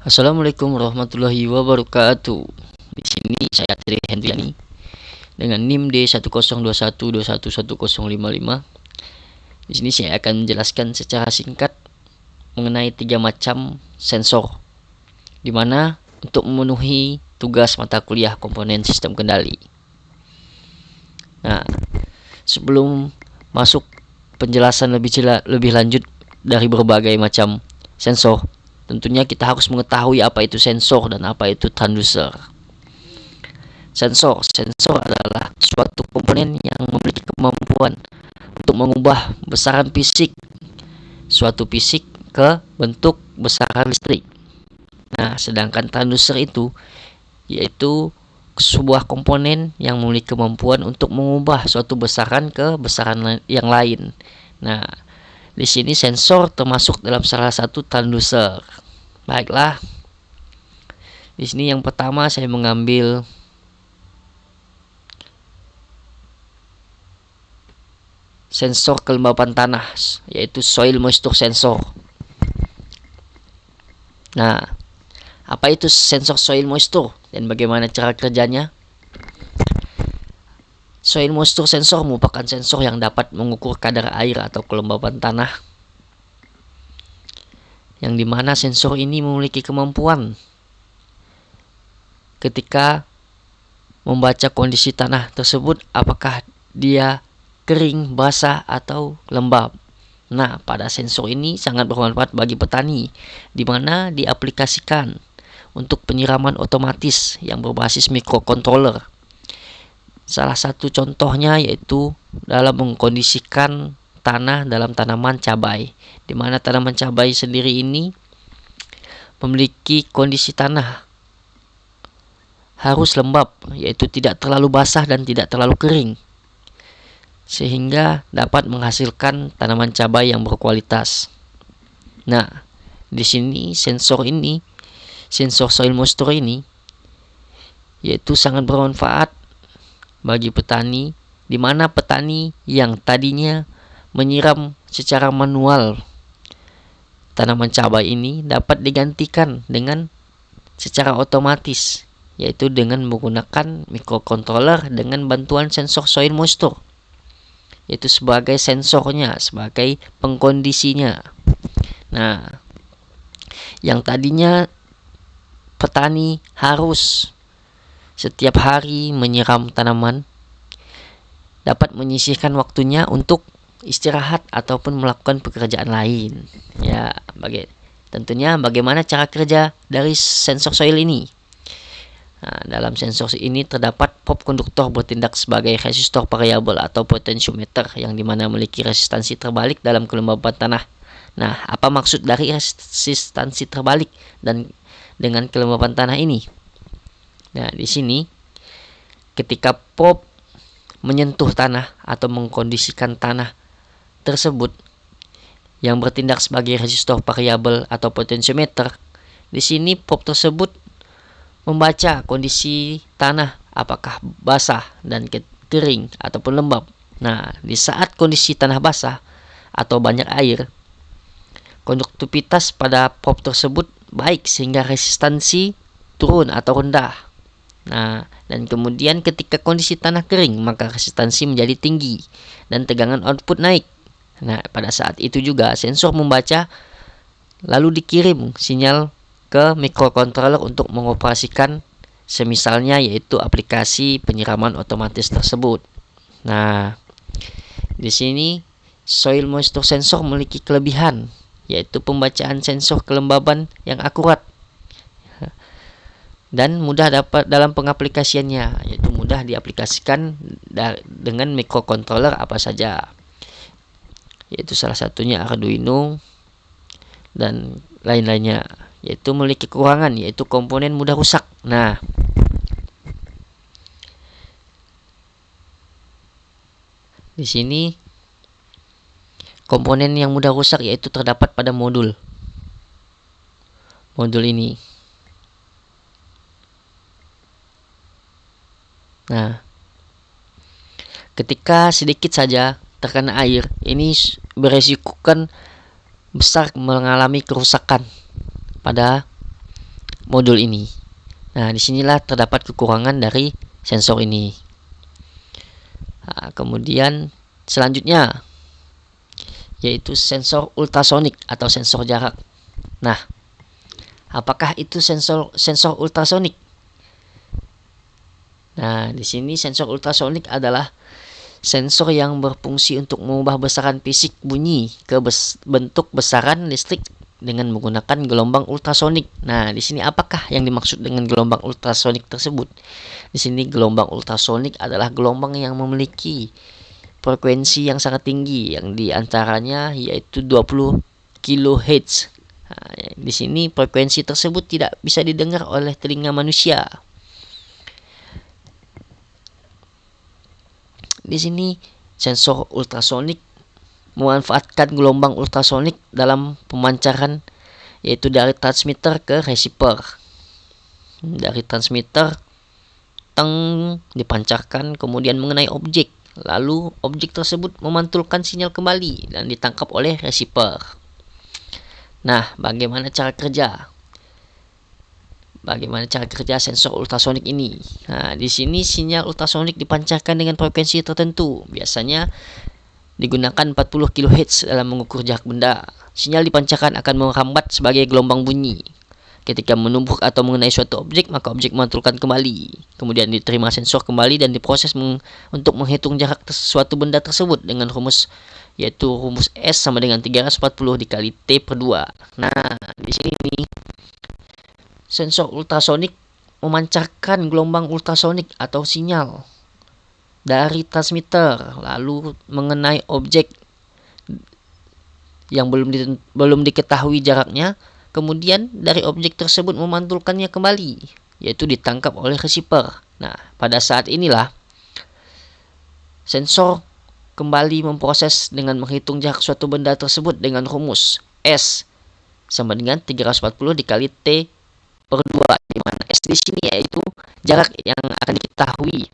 Assalamualaikum warahmatullahi wabarakatuh. Di sini saya Tri Hendriani dengan NIM D1021211055. Di sini saya akan menjelaskan secara singkat mengenai 3 macam sensor, di mana untuk memenuhi tugas mata kuliah komponen sistem kendali. Nah, sebelum masuk penjelasan lebih lanjut dari berbagai macam sensor, tentunya kita harus mengetahui apa itu sensor dan apa itu transducer. Sensor adalah suatu komponen yang memiliki kemampuan untuk mengubah besaran fisik suatu fisik ke bentuk besaran listrik. Nah, sedangkan transducer itu yaitu sebuah komponen yang memiliki kemampuan untuk mengubah suatu besaran ke besaran yang lain. Nah, di sini sensor termasuk dalam salah satu transducer. Baiklah. Di sini yang pertama saya mengambil sensor kelembapan tanah, yaitu soil moisture sensor. Nah, apa itu sensor soil moisture dan bagaimana cara kerjanya? Soil moisture sensor merupakan sensor yang dapat mengukur kadar air atau kelembapan tanah, yang dimana sensor ini memiliki kemampuan ketika membaca kondisi tanah tersebut apakah dia kering, basah, atau lembab. Nah, pada sensor ini sangat bermanfaat bagi petani, di mana diaplikasikan untuk penyiraman otomatis yang berbasis microcontroller. Salah satu contohnya yaitu dalam mengkondisikan tanah dalam tanaman cabai, di mana tanaman cabai sendiri ini memiliki kondisi tanah harus lembab, yaitu tidak terlalu basah dan tidak terlalu kering, sehingga dapat menghasilkan tanaman cabai yang berkualitas. Nah, di sini sensor soil moisture ini yaitu sangat bermanfaat bagi petani, di mana petani yang tadinya menyiram secara manual tanaman cabai ini dapat digantikan dengan secara otomatis, yaitu dengan menggunakan microcontroller dengan bantuan sensor soil moisture, yaitu sebagai sensornya, sebagai pengkondisinya. Nah, yang tadinya petani harus setiap hari menyiram tanaman, dapat menyisihkan waktunya untuk istirahat ataupun melakukan pekerjaan lain. Ya, tentunya bagaimana cara kerja dari sensor soil ini? Nah, dalam sensor ini terdapat pop konduktor bertindak sebagai resistor variabel atau potentiometer, yang dimana memiliki resistansi terbalik dalam kelembaban tanah. Nah, apa maksud dari resistansi terbalik dan dengan kelembaban tanah ini? Nah, di sini ketika pop menyentuh tanah atau mengkondisikan tanah tersebut yang bertindak sebagai resistor variabel atau potentiometer, di sini pop tersebut membaca kondisi tanah apakah basah dan kering ataupun lembab. Nah, di saat kondisi tanah basah atau banyak air, konduktivitas pada pop tersebut baik sehingga resistansi turun atau rendah. Nah, dan kemudian ketika kondisi tanah kering, maka resistansi menjadi tinggi dan tegangan output naik. Nah, pada saat itu juga sensor membaca lalu dikirim sinyal ke microcontroller untuk mengoperasikan semisalnya, yaitu aplikasi penyiraman otomatis tersebut. Nah, di sini soil moisture sensor memiliki kelebihan, yaitu pembacaan sensor kelembaban yang akurat dan mudah dapat dalam pengaplikasiannya, yaitu mudah diaplikasikan dengan microcontroller apa saja, yaitu salah satunya Arduino dan lain-lainnya, yaitu memiliki kekurangan, yaitu komponen mudah rusak. Nah, di sini komponen yang mudah rusak yaitu terdapat pada modul ini. Nah, ketika sedikit saja terkena air, ini beresikokan besar mengalami kerusakan pada modul ini. Nah, disinilah terdapat kekurangan dari sensor ini. Nah, kemudian selanjutnya yaitu sensor ultrasonik atau sensor jarak. Nah, apakah itu sensor ultrasonik? Nah, di sini sensor ultrasonik adalah sensor yang berfungsi untuk mengubah besaran fisik bunyi ke bentuk besaran listrik dengan menggunakan gelombang ultrasonik. Nah, di sini apakah yang dimaksud dengan gelombang ultrasonik tersebut? Di sini gelombang ultrasonik adalah gelombang yang memiliki frekuensi yang sangat tinggi, yang diantaranya yaitu 20 kHz. Nah, di sini frekuensi tersebut tidak bisa didengar oleh telinga manusia. Di sini sensor ultrasonik memanfaatkan gelombang ultrasonik dalam pemancaran, yaitu dari transmitter ke receiver. Dari transmitter dipancarkan kemudian mengenai objek, lalu objek tersebut memantulkan sinyal kembali dan ditangkap oleh receiver. Nah, bagaimana cara kerja sensor ultrasonik ini? Nah, di sini sinyal ultrasonik dipancarkan dengan frekuensi tertentu. Biasanya digunakan 40 kHz dalam mengukur jarak benda. Sinyal dipancarkan akan merambat sebagai gelombang bunyi. Ketika menumbuk atau mengenai suatu objek, maka objek memantulkan kembali. Kemudian diterima sensor kembali dan diproses untuk menghitung jarak suatu benda tersebut dengan rumus, yaitu rumus S sama dengan 340 dikali T per 2. Nah, di sini nih, sensor ultrasonik memancarkan gelombang ultrasonik atau sinyal dari transmitter lalu mengenai objek yang belum diketahui jaraknya, kemudian dari objek tersebut memantulkannya kembali, yaitu ditangkap oleh receiver. Nah, pada saat inilah sensor kembali memproses dengan menghitung jarak suatu benda tersebut dengan rumus S sama dengan 340 dikali T per 2, di mana S di sini yaitu jarak yang akan diketahui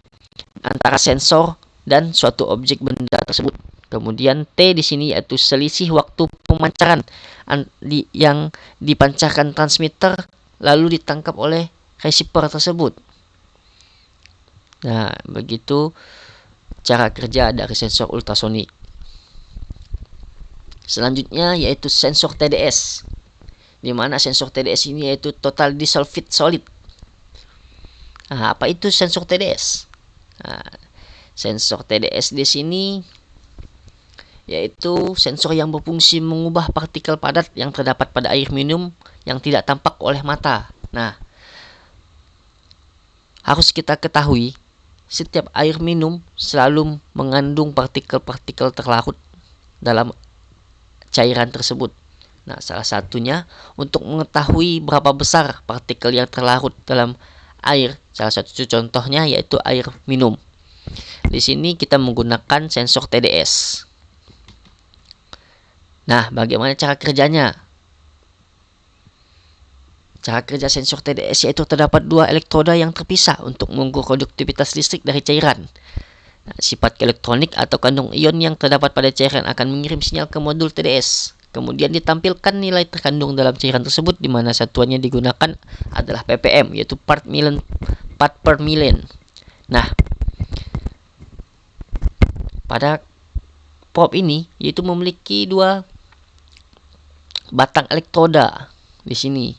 antara sensor dan suatu objek benda tersebut. Kemudian T di sini yaitu selisih waktu pemancaran yang dipancarkan transmitter lalu ditangkap oleh receiver tersebut. Nah, begitu cara kerja dari sensor ultrasonik. Selanjutnya yaitu sensor TDS. Di mana sensor TDS ini yaitu total dissolved solid. Nah, apa itu sensor TDS? Nah, sensor TDS di sini yaitu sensor yang berfungsi mengubah partikel padat yang terdapat pada air minum yang tidak tampak oleh mata. Nah, harus kita ketahui, setiap air minum selalu mengandung partikel-partikel terlarut dalam cairan tersebut. Nah, salah satunya untuk mengetahui berapa besar partikel yang terlarut dalam air, salah satu contohnya yaitu air minum. Di sini kita menggunakan sensor TDS. Nah, bagaimana cara kerjanya? Cara kerja sensor TDS yaitu terdapat dua elektroda yang terpisah untuk mengukur konduktivitas listrik dari cairan. Nah, sifat elektronik atau kandung ion yang terdapat pada cairan akan mengirim sinyal ke modul TDS. Kemudian ditampilkan nilai terkandung dalam cairan tersebut, di mana satuannya digunakan adalah ppm, yaitu part per million. Nah, pada probe ini yaitu memiliki dua batang elektroda di sini,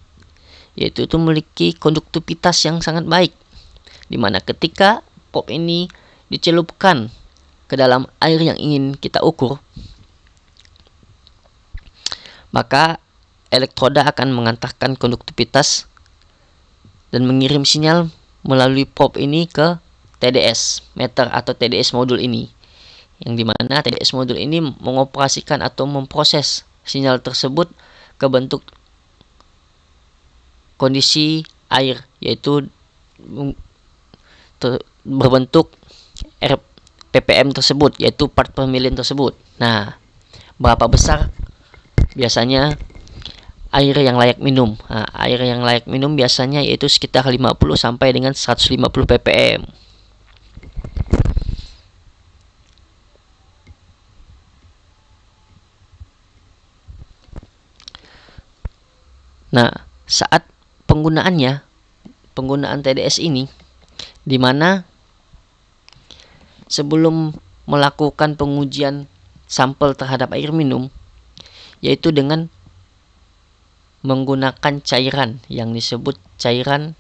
yaitu itu memiliki konduktivitas yang sangat baik, di mana ketika probe ini dicelupkan ke dalam air yang ingin kita ukur, maka elektroda akan mengantarkan konduktivitas dan mengirim sinyal melalui probe ini ke TDS meter atau TDS modul ini, yang dimana TDS modul ini mengoperasikan atau memproses sinyal tersebut ke bentuk kondisi air, yaitu berbentuk ppm tersebut, yaitu part per million tersebut. Nah, berapa besar biasanya air yang layak minum? Nah, air yang layak minum biasanya yaitu sekitar 50 sampai dengan 150 ppm. Nah, saat penggunaan TDS ini, di mana sebelum melakukan pengujian sampel terhadap air minum, yaitu dengan menggunakan cairan yang disebut cairan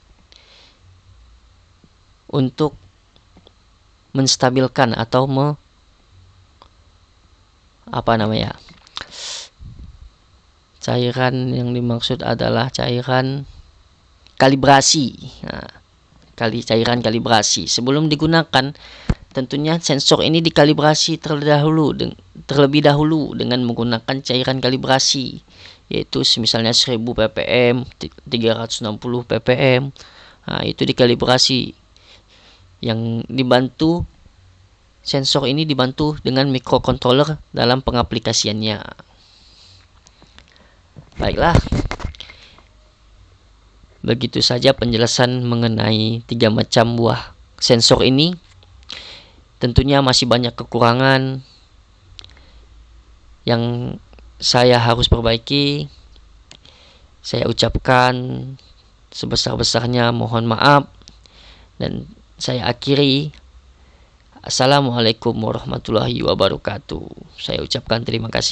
untuk menstabilkan atau cairan yang dimaksud adalah cairan kalibrasi. Cairan kalibrasi. Sebelum digunakan, tentunya sensor ini dikalibrasi terlebih dahulu dengan menggunakan cairan kalibrasi, yaitu misalnya 1000 ppm, 360 ppm. Itu dikalibrasi. Yang dibantu, sensor ini dibantu dengan microcontroller dalam pengaplikasiannya. Baiklah, begitu saja penjelasan mengenai 3 macam buah sensor ini. Tentunya masih banyak kekurangan yang saya harus perbaiki. Saya ucapkan sebesar-besarnya mohon maaf, dan saya akhiri. Assalamualaikum warahmatullahi wabarakatuh. Saya ucapkan terima kasih.